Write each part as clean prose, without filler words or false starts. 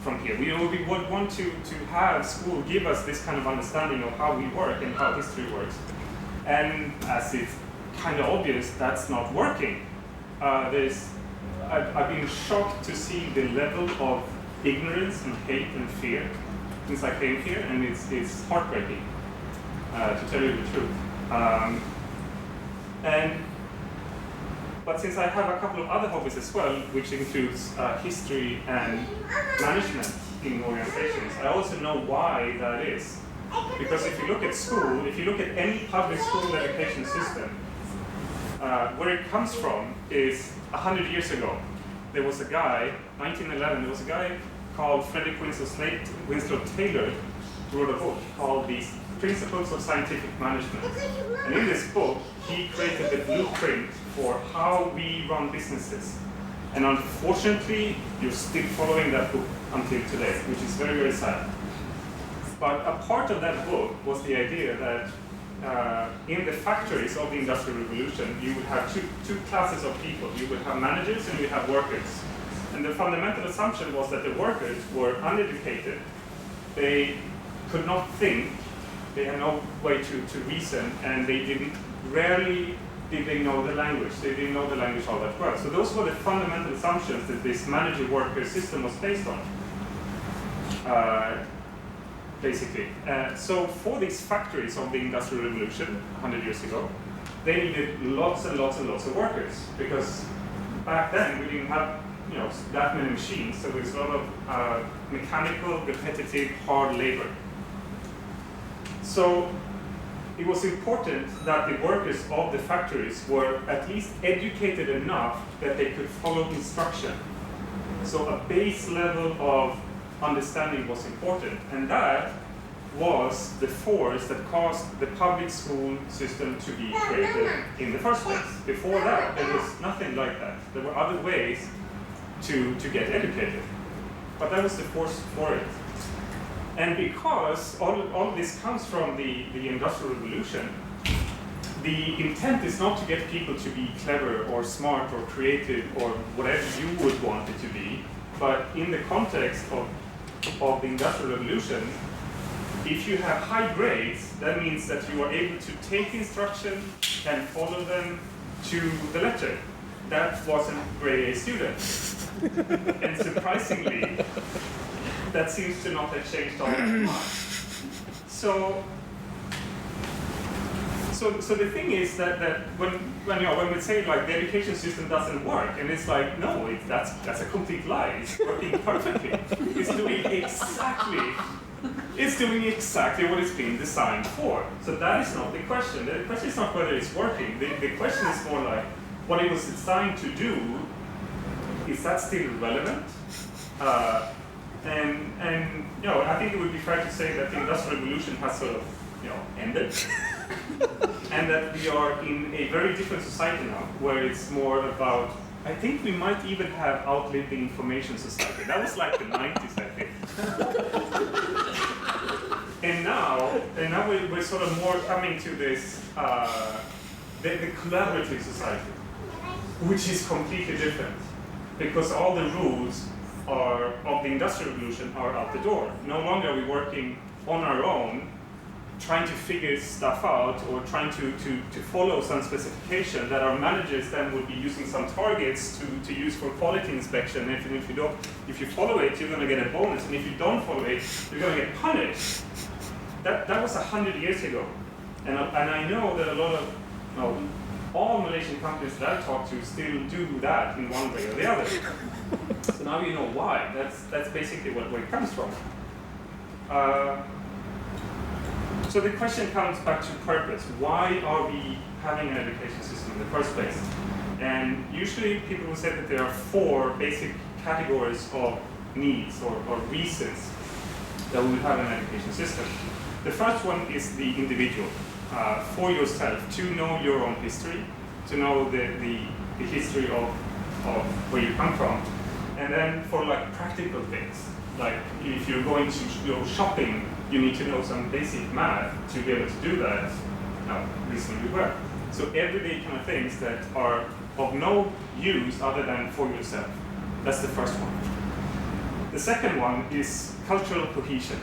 from here. We would want to have school give us this kind of understanding of how we work and how history works. And as it's kind of obvious, that's not working. I've been shocked to see the level of ignorance and hate and fear since I came here, and it's heartbreaking, to tell you the truth. But since I have a couple of other hobbies as well, which includes history and management in organizations, I also know why that is. Because if you look at school, if you look at any public school education system, where it comes from is 100 years ago. There was a guy, 1911, there was a guy called Frederick Winslow Taylor who wrote a book called The Principles of Scientific Management. And in this book, he created the blueprint for how we run businesses. And unfortunately, you're still following that book until today, which is very, very sad. But a part of that book was the idea that in the factories of the Industrial Revolution, you would have two classes of people. You would have managers and you would have workers. And the fundamental assumption was that the workers were uneducated. They could not think. They had no way to reason, and rarely did they know the language. They didn't know the language all that well. So those were the fundamental assumptions that this manager-worker system was based on. Basically. So for these factories of the Industrial Revolution 100 years ago, they needed lots and lots and lots of workers, because back then we didn't have that many machines, so there was a lot of mechanical, repetitive, hard labor. So it was important that the workers of the factories were at least educated enough that they could follow instruction. So a base level of understanding was important, and that was the force that caused the public school system to be created in the first place. Before that, there was nothing like that. There were other ways to get educated, but that was the force for it. And because all this comes from the Industrial Revolution, the intent is not to get people to be clever or smart or creative or whatever you would want it to be, but in the context of the Industrial Revolution, if you have high grades, that means that you are able to take instruction and follow them to the letter. That wasn't grade A student. And surprisingly, that seems to not have changed all that much. So the thing is that when we say like the education system doesn't work, and it's like, no, that's a complete lie. It's working perfectly. It's doing exactly what it's been designed for. So that is not the question. The question is not whether it's working. The question is more like what it was designed to do. Is that still relevant? And I think it would be fair to say that the Industrial Revolution has sort of ended. And that we are in a very different society now, where it's more about, I think we might even have outlived the information society. That was like the 90s, I think. And now we're sort of more coming to this, the collaborative society, which is completely different, because all the rules of the Industrial Revolution are out the door. No longer are we working on our own, trying to figure stuff out or trying to follow some specification that our managers then would be using some targets to use for quality inspection. And if you follow it, you're going to get a bonus, and if you don't follow it, you're going to get punished. That was 100 years ago, and I know that a lot of all Malaysian companies that I talk to still do that in one way or the other. So now you know why. That's basically where it comes from. So the question comes back to purpose. Why are we having an education system in the first place? And usually people will say that there are 4 basic categories of needs or reasons that we have an education system. The first one is the individual, for yourself, to know your own history, to know the history of where you come from. And then for like practical things, like if you're going to go shopping, you need to know some basic math to be able to do that reasonably well. So everyday kind of things that are of no use other than for yourself. That's the first one. The second one is cultural cohesion,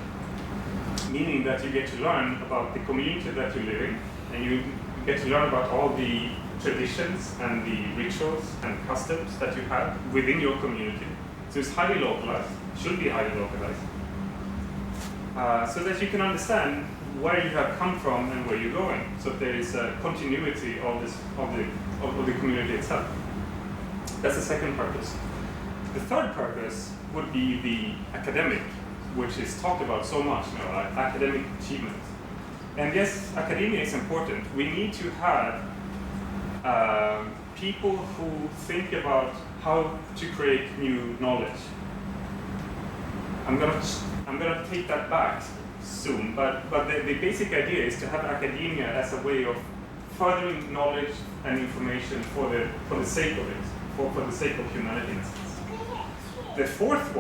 meaning that you get to learn about the community that you live in, and you get to learn about all the traditions and the rituals and customs that you have within your community. So it's highly localized, should be highly localized, so that you can understand where you have come from and where you're going. So there is a continuity of the community itself. That's the second purpose. The third purpose would be the academic, which is talked about so much, like academic achievement. And yes, academia is important. We need to have people who think about how to create new knowledge. I'm gonna take that back soon, but the basic idea is to have academia as a way of furthering knowledge and information for the sake of it, for the sake of humanity. The fourth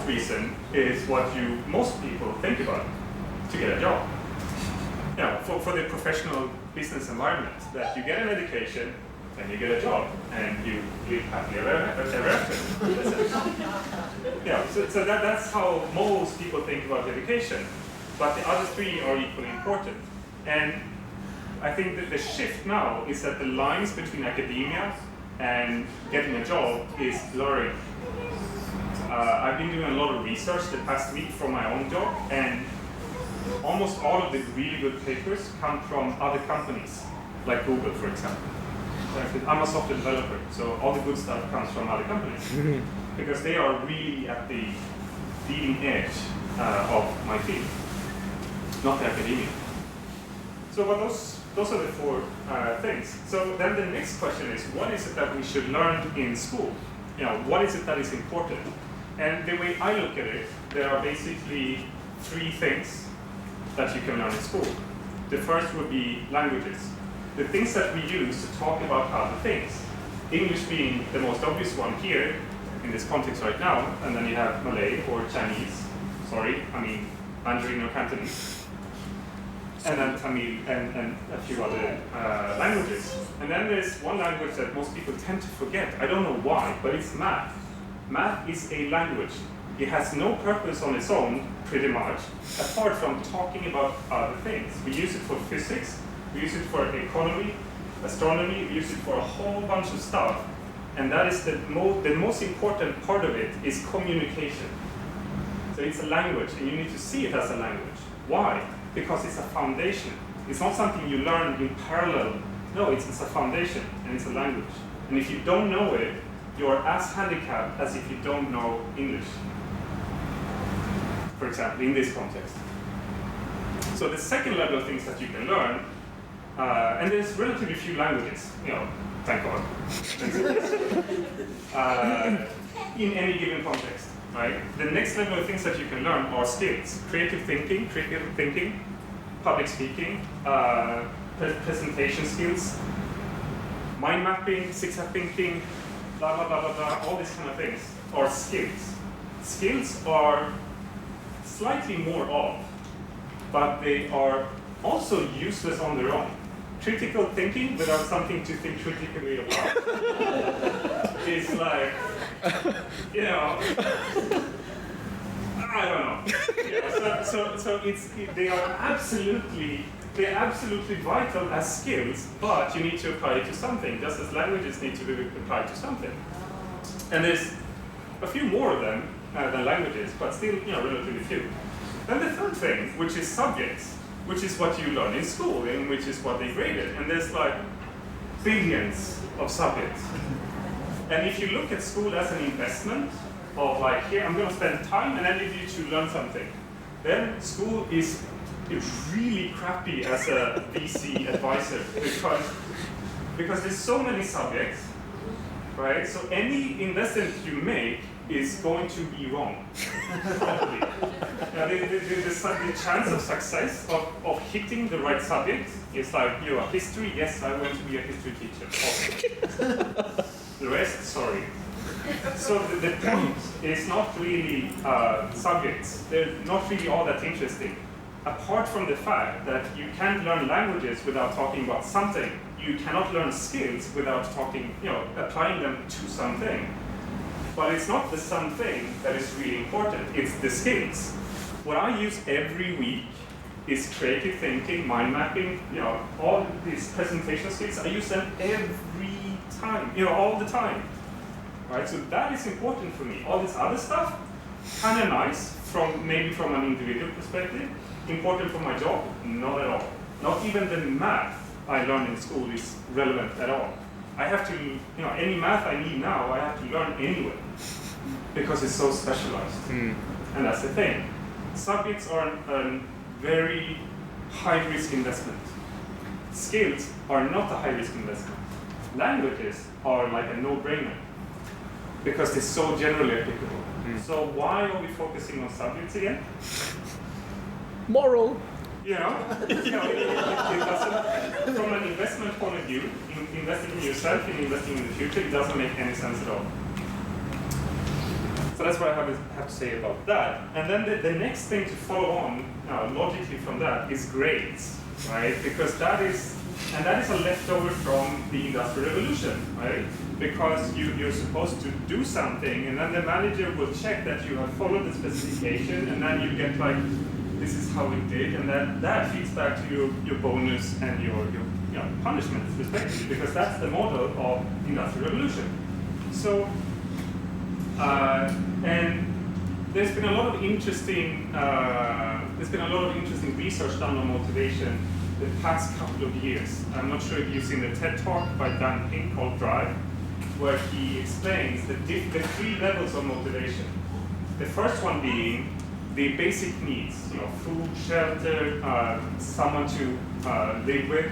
reason is what most people think about, to get a job. For the professional business environment, that you get an education, and you get a job, and you live happily ever after. So that's how most people think about education. But the other three are equally important. And I think that the shift now is that the lines between academia and getting a job is blurring. I've been doing a lot of research the past week for my own job, and almost all of the really good papers come from other companies, like Google, for example. I'm a software developer, so all the good stuff comes from other companies, because they are really at the leading edge of my field, not the academia. So those are the four things. So then the next question is, what is it that we should learn in school? What is it that is important? And the way I look at it, there are basically three things that you can learn in school. The first would be languages. The things that we use to talk about other things. English being the most obvious one here, in this context right now, and then you have Malay or Chinese, Mandarin or Cantonese, and then Tamil and a few other languages. And then there's one language that most people tend to forget. I don't know why, but it's math. Math is a language. It has no purpose on its own, pretty much, apart from talking about other things. We use it for physics, we use it for economy, astronomy, we use it for a whole bunch of stuff. And that is the most important part of it is communication. So it's a language, and you need to see it as a language. Why? Because it's a foundation. It's not something you learn in parallel. No, it's a foundation, and it's a language. And if you don't know it, you're as handicapped as if you don't know English, for example, in this context. So the second level of things that you can learn, and there's relatively few languages, thank God, in any given context, right? The next level of things that you can learn are skills: creative thinking, critical thinking, public speaking, presentation skills, mind mapping, zigzag thinking, blah, blah, blah, blah, blah, all these kind of things are skills. Skills are slightly more of, but they are also useless on their own. Critical thinking without something to think critically about is like, I don't know. So they're absolutely vital as skills, but you need to apply it to something, just as languages need to be applied to something. And there's a few more of them than languages, but still, relatively few. Then the third thing, which is subjects, which is what you learn in school, and which is what they graded. And there's like billions of subjects. And if you look at school as an investment of like, here, I'm going to spend time and energy to learn something, then school is really crappy as a VC advisor, because there's so many subjects, right? So any investment you make is going to be wrong, probably. The chance of success of hitting the right subject is like, history, yes, I want to be a history teacher. Okay. The rest, sorry. So the point is not really subjects. They're not really all that interesting. Apart from the fact that you can't learn languages without talking about something, you cannot learn skills without applying them to something. But it's not the something that is really important, it's the skills. What I use every week is creative thinking, mind mapping, all these presentation skills. I use them every time, all the time. Right? So that is important for me. All this other stuff, kind of nice, maybe from an individual perspective. Important for my job? Not at all. Not even the math I learned in school is relevant at all. I have to, any math I need now, I have to learn anyway, because it's so specialized. And that's the thing. Subjects are a very high-risk investment. Skills are not a high-risk investment. Languages are like a no-brainer, because they're so generally applicable. So why are we focusing on subjects again? Moral. It doesn't, from an investment point of view, investing in yourself and investing in the future, it doesn't make any sense at all. So that's what I have to say about that. And then the next thing to follow on, logically from that, is grades, right? Because that is a leftover from the Industrial Revolution, right? Because you're supposed to do something, and then the manager will check that you have followed the specification, and then you get like, this is how we did, and that feeds back to your bonus and your punishments, respectively, because that's the model of the Industrial Revolution. So, and there's been a lot of interesting research done on motivation the past couple of years. I'm not sure if you've seen the TED Talk by Dan Pink called Drive, where he explains the three levels of motivation. The first one being the basic needs, food, shelter, someone to live with,